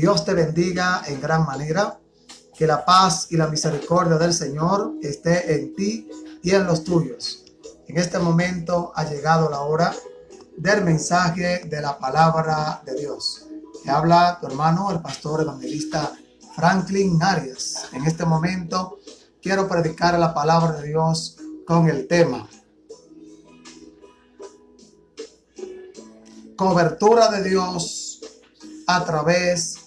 Dios te bendiga en gran manera. Que la paz y la misericordia del Señor esté en ti y en los tuyos. En este momento ha llegado la hora del mensaje de la palabra de Dios. Te habla tu hermano, el pastor evangelista Franklin Arias. En este momento quiero predicar la palabra de Dios con el tema: cobertura de Dios a través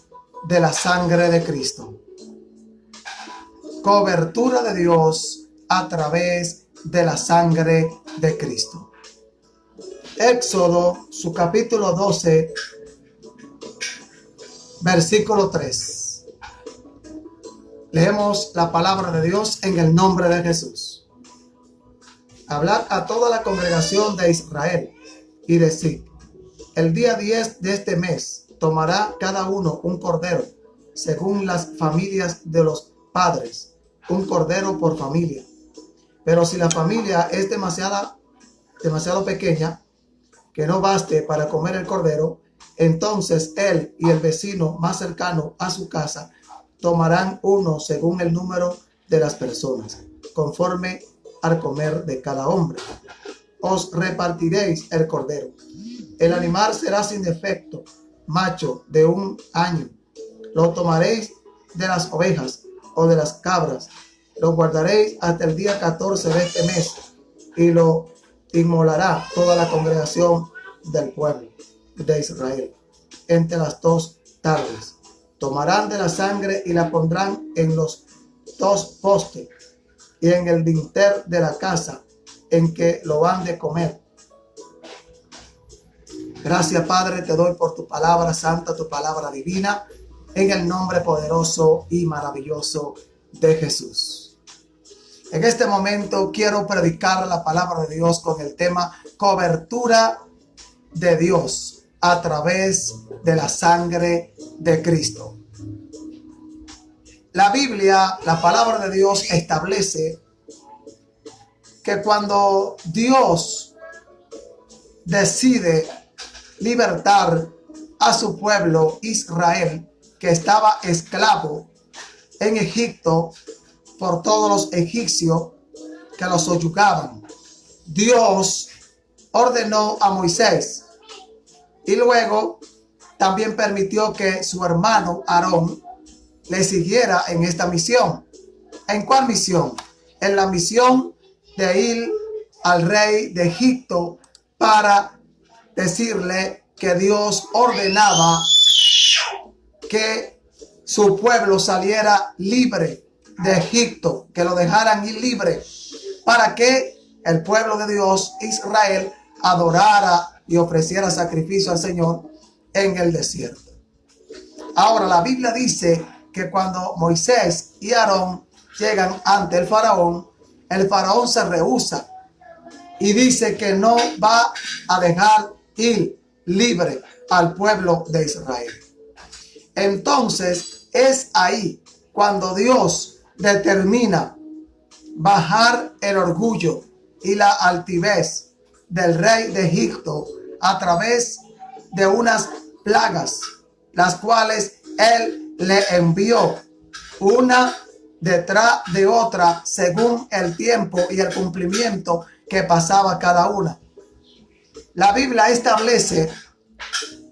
de la sangre de Cristo. Cobertura de Dios a través de la sangre de Cristo. Éxodo, su capítulo 12, versículo 3. Leemos la palabra de Dios en el nombre de Jesús. Hablad a toda la congregación de Israel y decid: el día 10 de este mes tomará cada uno un cordero, según las familias de los padres, un cordero por familia. Pero si la familia es demasiado pequeña, que no baste para comer el cordero, entonces él y el vecino más cercano a su casa tomarán uno según el número de las personas, conforme al comer de cada hombre. Os repartiréis el cordero. El animal será sin defecto, macho de 1 año. Lo tomaréis de las ovejas o de las cabras. Lo guardaréis hasta el día 14 de este mes y lo inmolará toda la congregación del pueblo de Israel entre las 2 tardes. Tomarán de la sangre y la pondrán en los 2 postes y en el dintel de la casa en que lo han de comer. Gracias, Padre, te doy por tu palabra santa, tu palabra divina, en el nombre poderoso y maravilloso de Jesús. En este momento quiero predicar la palabra de Dios con el tema cobertura de Dios a través de la sangre de Cristo. La Biblia, la palabra de Dios, establece que cuando Dios decide libertar a su pueblo Israel, que estaba esclavo en Egipto por todos los egipcios que los soyugaban, Dios ordenó a Moisés y luego también permitió que su hermano Aarón le siguiera en esta misión. ¿En cuál misión? En la misión de ir al rey de Egipto para decirle que Dios ordenaba que su pueblo saliera libre de Egipto, que lo dejaran ir libre, para que el pueblo de Dios, Israel, adorara y ofreciera sacrificio al Señor en el desierto. Ahora, la Biblia dice que cuando Moisés y Aarón llegan ante el faraón se rehúsa y dice que no va a dejar ir libre al pueblo de Israel. Entonces es ahí cuando Dios determina bajar el orgullo y la altivez del rey de Egipto a través de unas plagas, las cuales él le envió una detrás de otra según el tiempo y el cumplimiento que pasaba cada una. La Biblia establece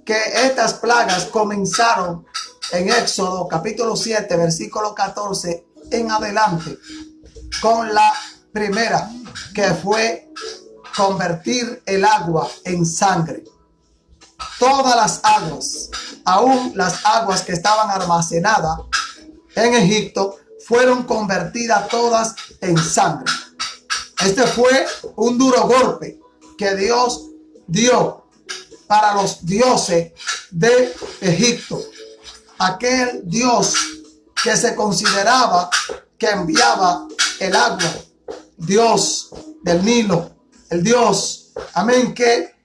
que estas plagas comenzaron en Éxodo capítulo 7 versículo 14 en adelante, con la primera, que fue convertir el agua en sangre. Todas las aguas, aún las aguas que estaban almacenadas en Egipto, fueron convertidas todas en sangre. Este fue un duro golpe que Dios dio para los dioses de Egipto. Aquel Dios que se consideraba que enviaba el agua, Dios del Nilo, el Dios, amén, que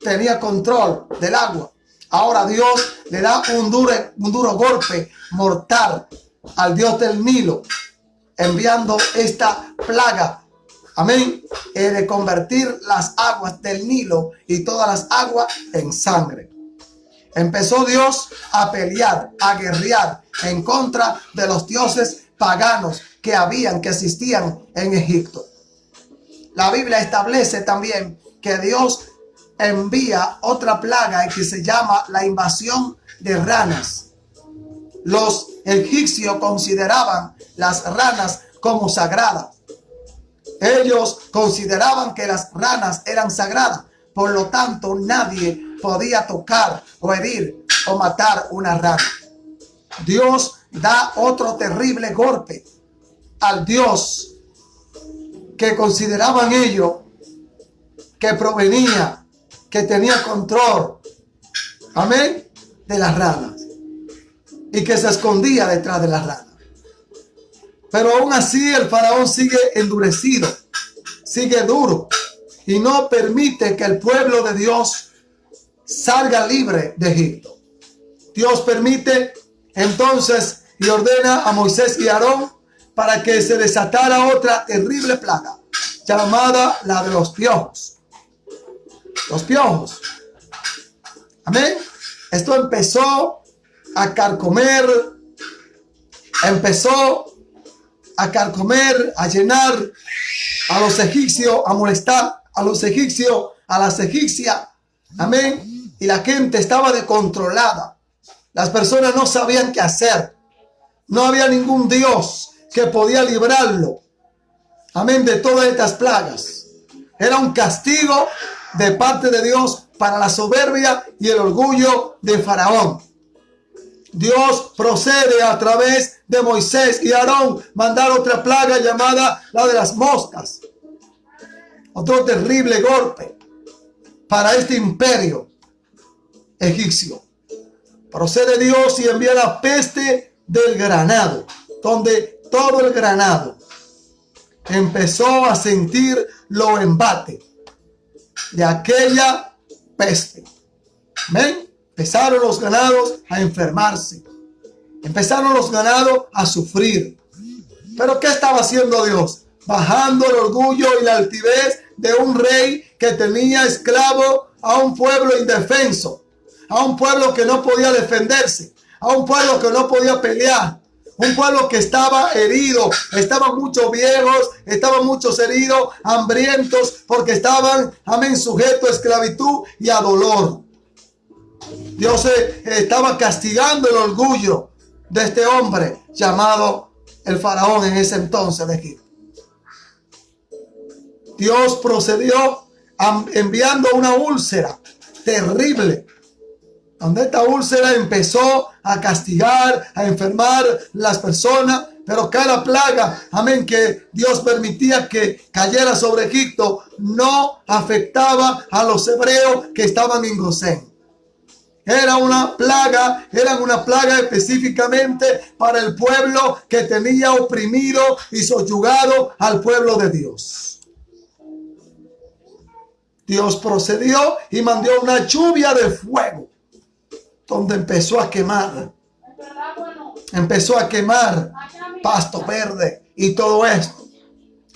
tenía control del agua. Ahora Dios le da un duro golpe mortal al Dios del Nilo, enviando esta plaga, amén, de convertir las aguas del Nilo y todas las aguas en sangre. Empezó Dios a pelear, a guerrear en contra de los dioses paganos que existían en Egipto. La Biblia establece también que Dios envía otra plaga que se llama la invasión de ranas. Los egipcios consideraban las ranas como sagradas. Ellos consideraban que las ranas eran sagradas. Por lo tanto, nadie podía tocar o herir o matar una rana. Dios da otro terrible golpe al Dios que consideraban ellos que provenía, que tenía control, amén, de las ranas y que se escondía detrás de las ranas. Pero aún así el faraón sigue endurecido, sigue duro y no permite que el pueblo de Dios salga libre de Egipto. Dios permite entonces y ordena a Moisés y Aarón para que se desatara otra terrible plaga llamada la de los piojos. Los piojos. Amén. Esto empezó a carcomer, a llenar a los egipcios, a molestar a los egipcios, a las egipcias. Amén. Y la gente estaba descontrolada. Las personas no sabían qué hacer. No había ningún Dios que podía librarlo. Amén. De todas estas plagas. Era un castigo de parte de Dios para la soberbia y el orgullo de Faraón. Dios procede a través de Moisés y Aarón mandar otra plaga llamada la de las moscas. Otro terrible golpe para este imperio egipcio. Procede Dios y envía la peste del granado, donde todo el granado empezó a sentir los embates de aquella peste. ¿Ven? Empezaron los ganados a enfermarse. Empezaron los ganados a sufrir. ¿Pero qué estaba haciendo Dios? Bajando el orgullo y la altivez de un rey que tenía esclavo a un pueblo indefenso, a un pueblo que no podía defenderse, a un pueblo que no podía pelear, un pueblo que estaba herido, estaban muchos viejos, estaban muchos heridos, hambrientos, porque estaban, amén, sujetos a esclavitud y a dolor. Dios estaba castigando el orgullo de este hombre llamado el faraón en ese entonces de Egipto. Dios procedió enviando una úlcera terrible, donde esta úlcera empezó a castigar, a enfermar las personas, pero cada plaga, amén, que Dios permitía que cayera sobre Egipto, no afectaba a los hebreos que estaban en Gosén. Eran una plaga específicamente para el pueblo que tenía oprimido y subyugado al pueblo de Dios. Dios procedió y mandó una lluvia de fuego, donde empezó a quemar pasto verde y todo esto.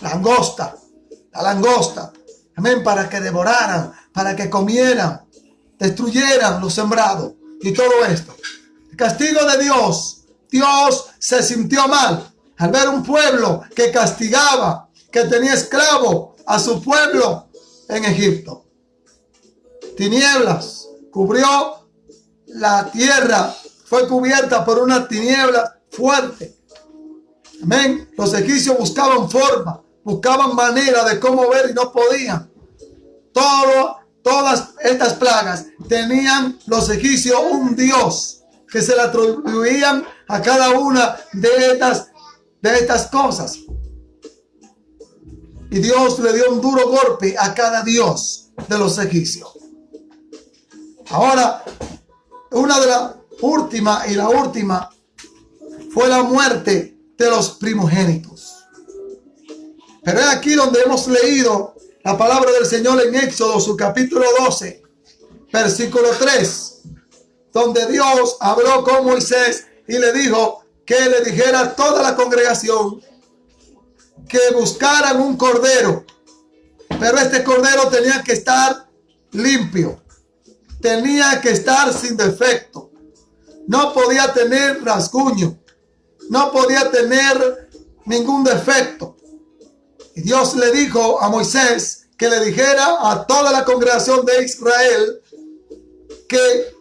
La langosta, amén, para que devoraran, para que comieran, destruyeran los sembrados y todo esto. El castigo de Dios. Dios se sintió mal al ver un pueblo que castigaba, que tenía esclavo a su pueblo en Egipto. Tinieblas cubrió la tierra, fue cubierta por una tiniebla fuerte. Amén. Los egipcios buscaban forma, buscaban manera de cómo ver y no podían. Todas estas plagas tenían los egipcios un Dios que se le atribuían a cada una de estas cosas. Y Dios le dio un duro golpe a cada dios de los egipcios. Ahora, una de las últimas y la última fue la muerte de los primogénitos. Pero es aquí donde hemos leído la palabra del Señor en Éxodo, su capítulo 12, versículo 3, donde Dios habló con Moisés y le dijo que le dijera a toda la congregación que buscaran un cordero, pero este cordero tenía que estar limpio. tenía que estar sin defecto. No podía tener rasguño. No podía tener ningún defecto. Y Dios le dijo a Moisés que le dijera a toda la congregación de Israel que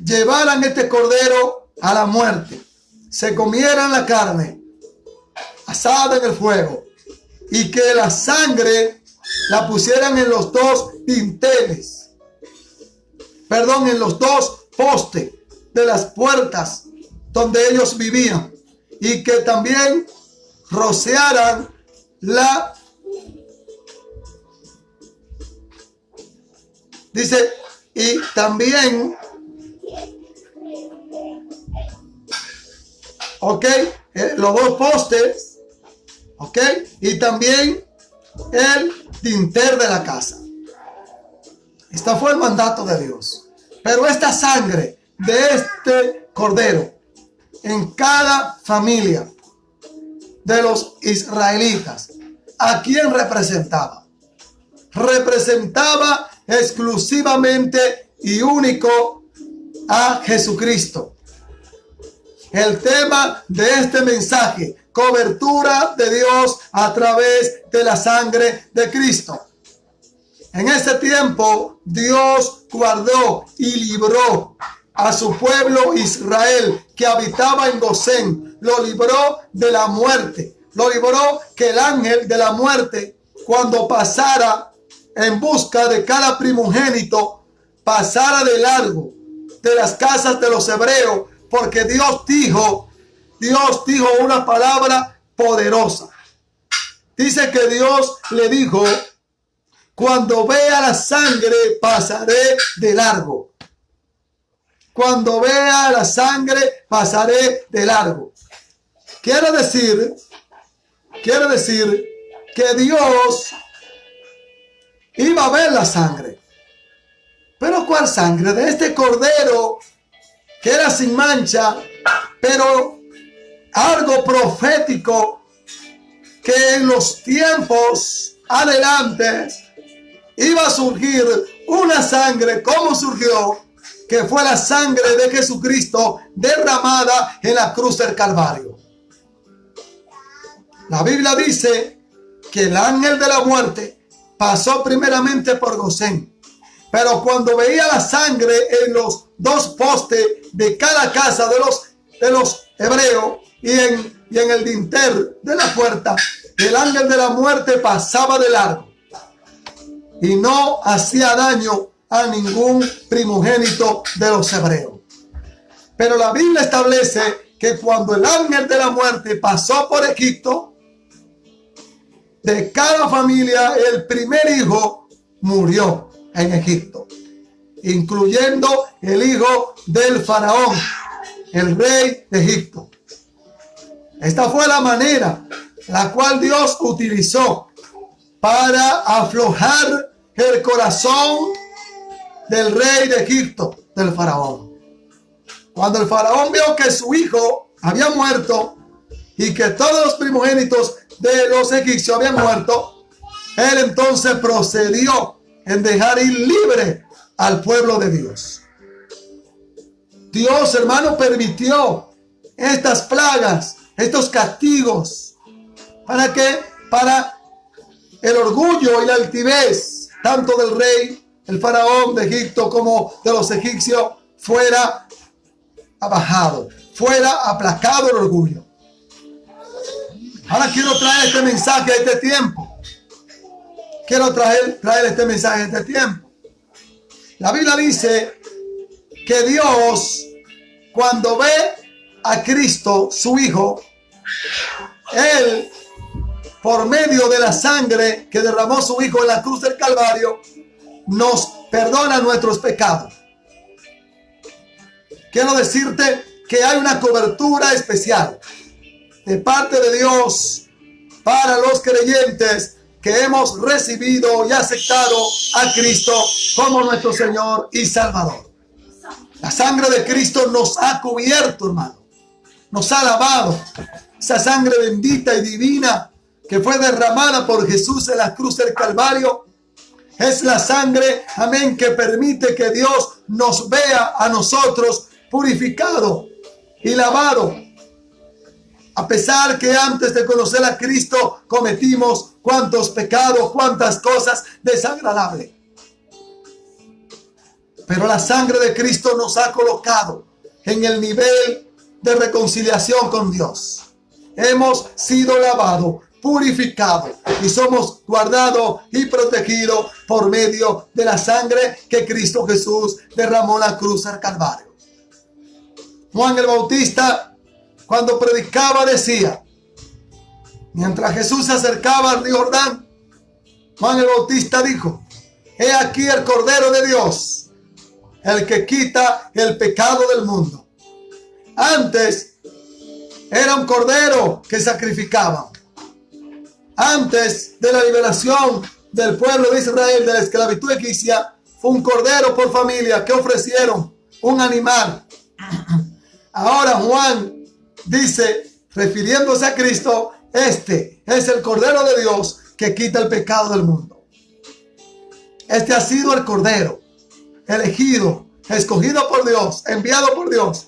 llevaran este cordero a la muerte, se comieran la carne asada en el fuego y que la sangre la pusieran en los dos dinteles, en los dos postes de las puertas donde ellos vivían, y que también rociaran dice, y también, los dos postes, y también el dintel de la casa. Este fue el mandato de Dios. Pero esta sangre de este cordero en cada familia de los israelitas, ¿a quién representaba? Representaba exclusivamente y único a Jesucristo. El tema de este mensaje: cobertura de Dios a través de la sangre de Cristo. En ese tiempo Dios guardó y libró a su pueblo Israel que habitaba en Gosén. Lo libró de la muerte. Lo libró que el ángel de la muerte, cuando pasara en busca de cada primogénito, pasara de largo de las casas de los hebreos, porque Dios dijo una palabra poderosa. Dice que Dios le dijo: cuando vea la sangre pasaré de largo. Cuando vea la sangre pasaré de largo. Quiere decir que Dios iba a ver la sangre. ¿Pero cuál sangre? De este cordero que era sin mancha, pero algo profético que en los tiempos adelante iba a surgir una sangre. ¿Cómo surgió? Que fue la sangre de Jesucristo derramada en la cruz del Calvario. La Biblia dice que el ángel de la muerte pasó primeramente por Gosén, pero cuando veía la sangre en los dos postes de cada casa de los hebreos y en el dintel de la puerta, el ángel de la muerte pasaba de largo y no hacía daño a ningún primogénito de los hebreos. Pero la Biblia establece que cuando el ángel de la muerte pasó por Egipto, de cada familia el primer hijo murió en Egipto, incluyendo el hijo del faraón, el rey de Egipto. Esta fue la manera la cual Dios utilizó para aflojar el corazón del rey de Egipto, del faraón. Cuando el faraón vio que su hijo había muerto y que todos los primogénitos de los egipcios habían muerto, él entonces procedió en dejar ir libre al pueblo de Dios. Dios, hermano, permitió estas plagas, estos castigos, para el orgullo y la altivez tanto del rey, el faraón de Egipto, como de los egipcios, fuera abajado, fuera aplacado el orgullo. Ahora quiero traer este mensaje a este tiempo. Quiero traer este mensaje a este tiempo. La Biblia dice que Dios, cuando ve a Cristo, su Hijo, Él, por medio de la sangre que derramó su Hijo en la cruz del Calvario, nos perdona nuestros pecados. Quiero decirte que hay una cobertura especial de parte de Dios para los creyentes que hemos recibido y aceptado a Cristo como nuestro Señor y Salvador. La sangre de Cristo nos ha cubierto, hermano. Nos ha lavado. Esa sangre bendita y divina que fue derramada por Jesús en la cruz del Calvario Es la sangre, amén, que permite que Dios nos vea a nosotros purificado y lavado. A pesar que antes de conocer a Cristo cometimos cuantos pecados, cuantas cosas desagradables. Pero la sangre de Cristo nos ha colocado en el nivel de reconciliación con Dios. Hemos sido lavados, purificados y somos guardados y protegidos por medio de la sangre que Cristo Jesús derramó en la cruz del Calvario. Juan el Bautista, cuando predicaba, decía, mientras Jesús se acercaba al río Jordán, Juan el Bautista dijo: he aquí el Cordero de Dios, el que quita el pecado del mundo. Antes era un cordero que sacrificaban. Antes de la liberación del pueblo de Israel de la esclavitud egipcia, fue un cordero por familia que ofrecieron, un animal. Ahora Juan dice, refiriéndose a Cristo, este es el Cordero de Dios que quita el pecado del mundo. Este ha sido el Cordero, elegido, escogido por Dios, enviado por Dios,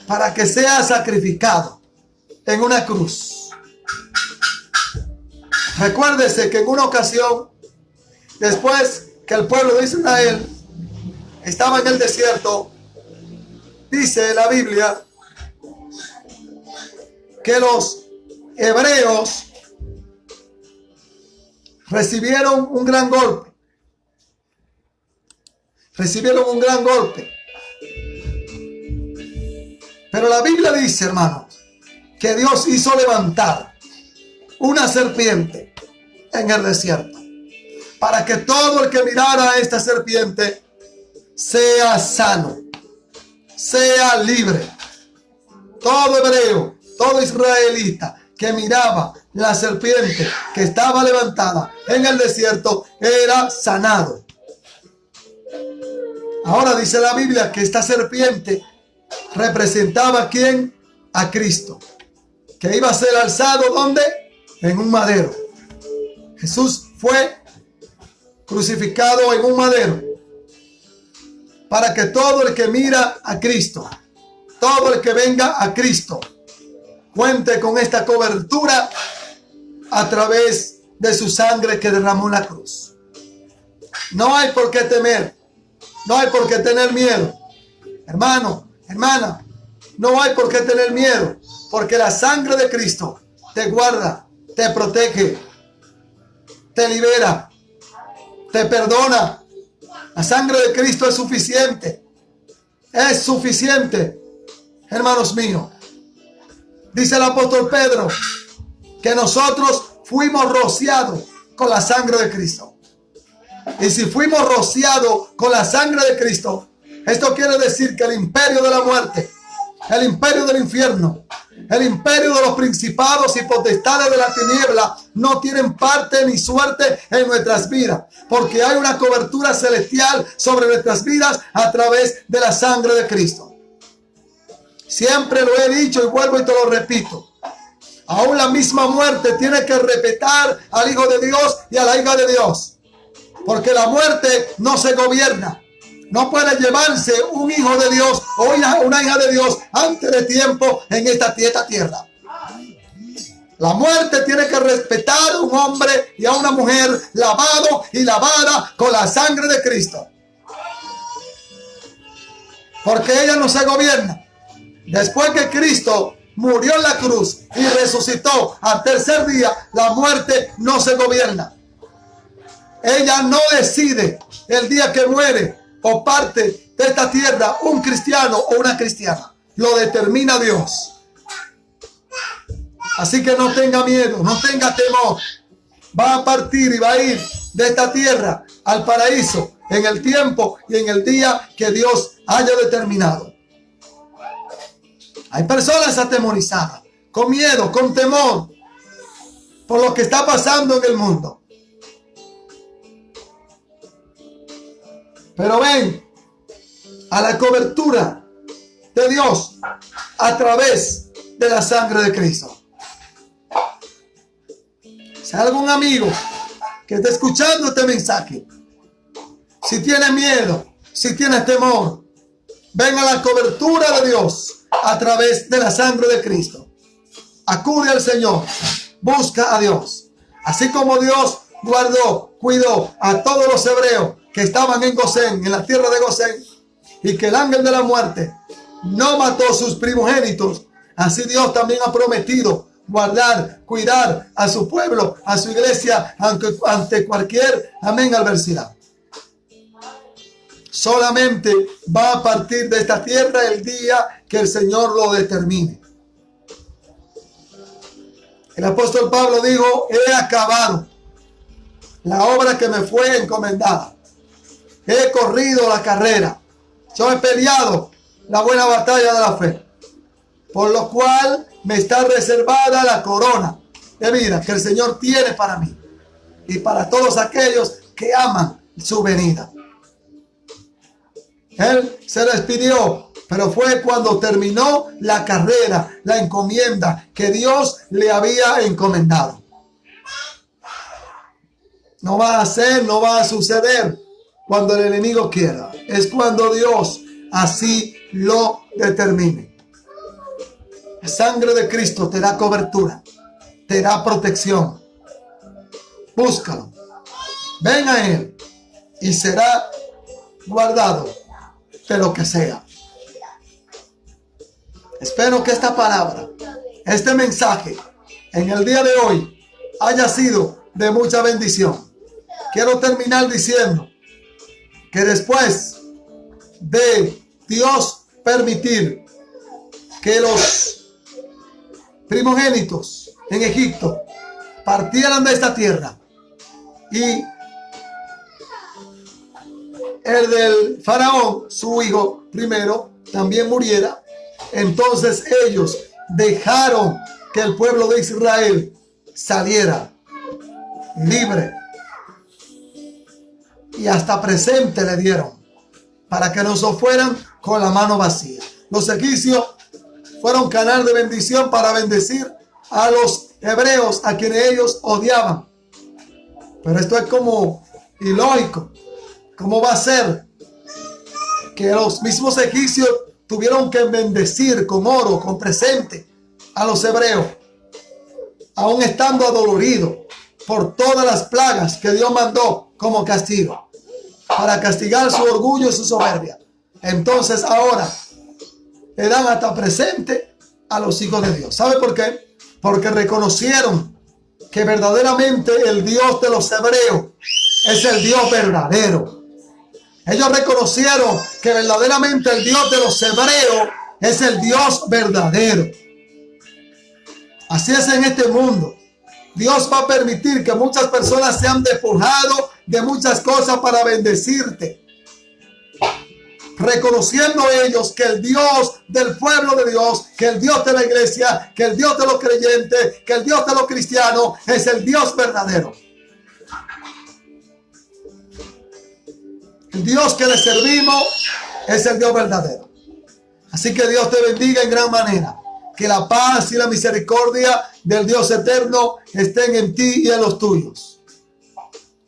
para que sea sacrificado en una cruz. Recuérdese que en una ocasión, después que el pueblo de Israel estaba en el desierto, dice la Biblia que los hebreos recibieron un gran golpe. Recibieron un gran golpe. Pero la Biblia dice, hermanos, que Dios hizo levantar una serpiente en el desierto, para que todo el que mirara a esta serpiente sea sano, sea libre. Todo hebreo, todo israelita que miraba la serpiente que estaba levantada en el desierto era sanado. Ahora dice la Biblia que esta serpiente representaba ¿a quién? A Cristo, que iba a ser alzado ¿dónde? En un madero. Jesús fue crucificado en un madero para que todo el que mira a Cristo, todo el que venga a Cristo, cuente con esta cobertura a través de su sangre que derramó en la cruz. No hay por qué temer, no hay por qué tener miedo. Hermano, hermana, no hay por qué tener miedo, porque la sangre de Cristo te guarda, te protege, te libera, te perdona. La sangre de Cristo es suficiente. Es suficiente, hermanos míos. Dice el apóstol Pedro que nosotros fuimos rociados con la sangre de Cristo. Y si fuimos rociados con la sangre de Cristo, esto quiere decir que el imperio de la muerte, el imperio del infierno, el imperio de los principados y potestades de la tiniebla no tienen parte ni suerte en nuestras vidas, porque hay una cobertura celestial sobre nuestras vidas a través de la sangre de Cristo. Siempre lo he dicho y vuelvo y te lo repito. Aún la misma muerte tiene que respetar al Hijo de Dios y a la hija de Dios, porque la muerte no se gobierna. No puede llevarse un hijo de Dios o una hija de Dios antes de tiempo en esta tierra. La muerte tiene que respetar a un hombre y a una mujer lavado y lavada con la sangre de Cristo, porque ella no se gobierna. Después que Cristo murió en la cruz y resucitó al tercer día, la muerte no se gobierna. Ella no decide el día que muere o parte de esta tierra un cristiano o una cristiana. Lo determina Dios. Así que no tenga miedo, no tenga temor. Va a partir y va a ir de esta tierra al paraíso en el tiempo y en el día que Dios haya determinado. Hay personas atemorizadas, con miedo, con temor, por lo que está pasando en el mundo. Pero ven a la cobertura de Dios a través de la sangre de Cristo. Si hay algún amigo que está escuchando este mensaje, si tiene miedo, si tiene temor, ven a la cobertura de Dios a través de la sangre de Cristo. Acude al Señor, busca a Dios. Así como Dios guardó, cuidó a todos los hebreos que estaban en Gosén, en la tierra de Gosén, y que el ángel de la muerte no mató sus primogénitos, así Dios también ha prometido guardar, cuidar a su pueblo, a su iglesia, ante cualquier, amén, adversidad. Solamente va a partir de esta tierra el día que el Señor lo determine. El apóstol Pablo dijo: he acabado la obra que me fue encomendada. He corrido la carrera. Yo he peleado la buena batalla de la fe, por lo cual me está reservada la corona de vida que el Señor tiene para mí y para todos aquellos que aman su venida. Él se despidió, pero fue cuando terminó la carrera, la encomienda que Dios le había encomendado. No va a ser, no va a suceder cuando el enemigo quiera. Es cuando Dios así lo determine. La sangre de Cristo te da cobertura, te da protección. Búscalo, ven a Él y será guardado de lo que sea. Espero que esta palabra, este mensaje en el día de hoy haya sido de mucha bendición. Quiero terminar diciendo que después de Dios permitir que los primogénitos en Egipto partieran de esta tierra y el del faraón, su hijo primero, también muriera, entonces ellos dejaron que el pueblo de Israel saliera libre, y hasta presente le dieron para que no se fueran con la mano vacía. Los egipcios fueron canal de bendición para bendecir a los hebreos, a quienes ellos odiaban. Pero esto es como ilógico. ¿Cómo va a ser que los mismos egipcios tuvieron que bendecir con oro, con presente a los hebreos, aún estando adoloridos por todas las plagas que Dios mandó como castigo, para castigar su orgullo y su soberbia? Entonces ahora le dan hasta presente a los hijos de Dios. ¿Sabe por qué? Porque reconocieron que verdaderamente el Dios de los hebreos es el Dios verdadero. Ellos reconocieron que verdaderamente el Dios de los hebreos es el Dios verdadero. Así es en este mundo. Dios va a permitir que muchas personas se han despojado de muchas cosas para bendecirte, reconociendo ellos que el Dios del pueblo de Dios, que el Dios de la iglesia, que el Dios de los creyentes, que el Dios de los cristianos es el Dios verdadero. El Dios que le servimos es el Dios verdadero. Así que Dios te bendiga en gran manera. Que la paz y la misericordia del Dios eterno estén en ti y en los tuyos.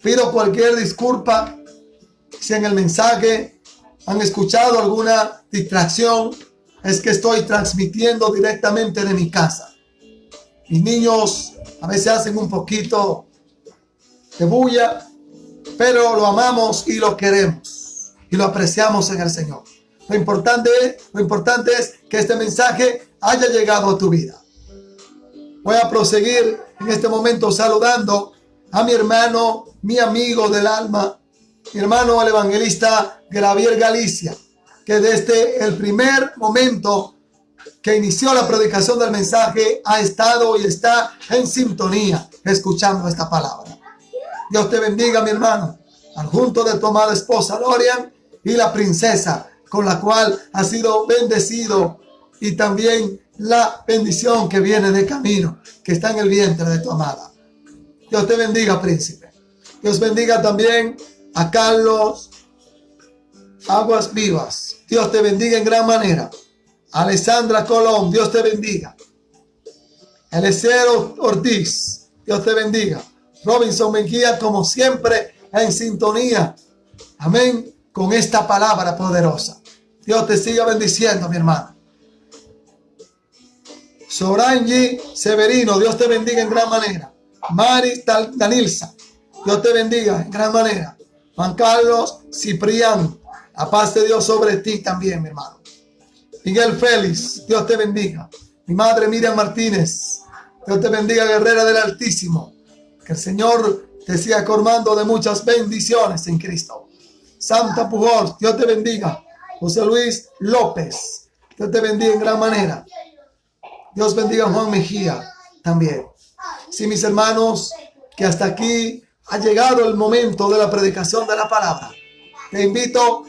Pido cualquier disculpa si en el mensaje han escuchado alguna distracción. Es que estoy transmitiendo directamente de mi casa. Mis niños a veces hacen un poquito de bulla, pero lo amamos y lo queremos y lo apreciamos en el Señor. Lo importante es que este mensaje haya llegado a tu vida. Voy a proseguir en este momento saludando a mi hermano, mi amigo del alma, mi hermano el evangelista Gabriel Galicia, que desde el primer momento que inició la predicación del mensaje ha estado y está en sintonía escuchando esta palabra. Dios te bendiga, mi hermano, al junto de tu amada esposa Lorian y la princesa con la cual ha sido bendecido, y también la bendición que viene de camino, que está en el vientre de tu amada. Dios te bendiga, príncipe. Dios bendiga también a Carlos Aguas Vivas. Dios te bendiga en gran manera. Alessandra Colón, Dios te bendiga. Eliseo Ortiz, Dios te bendiga. Robinson Mejía, como siempre, en sintonía. Amén. Con esta palabra poderosa. Dios te siga bendiciendo, mi hermano. Sorangi Severino, Dios te bendiga en gran manera. Mari Danilza, Dios te bendiga en gran manera. Juan Carlos Ciprián, la paz de Dios sobre ti también, mi hermano. Miguel Félix, Dios te bendiga. Mi madre Miriam Martínez, Dios te bendiga, guerrera del Altísimo. Que el Señor te siga colmando de muchas bendiciones en Cristo. Santa Pujol, Dios te bendiga. José Luis López, Dios te bendiga en gran manera. Dios bendiga a Juan Mejía también. Sí, mis hermanos, que hasta aquí ha llegado el momento de la predicación de la palabra. Te invito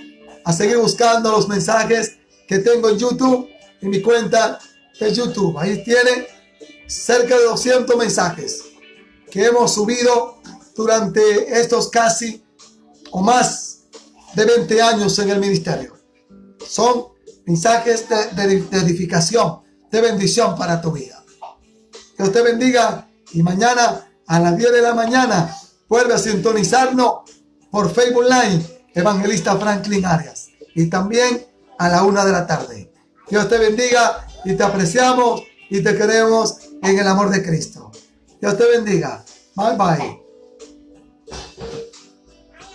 a seguir buscando los mensajes que tengo en YouTube, en mi cuenta de YouTube. Ahí tiene cerca de 200 mensajes que hemos subido durante estos casi o más de 20 años en el ministerio. Son mensajes de edificación, de bendición para tu vida. Dios te bendiga y mañana a las 10 de la mañana vuelve a sintonizarnos por Facebook Live, Evangelista Franklin Arias, y también a la 1 de la tarde. Dios te bendiga y te apreciamos y te queremos en el amor de Cristo. Dios te bendiga. Bye bye.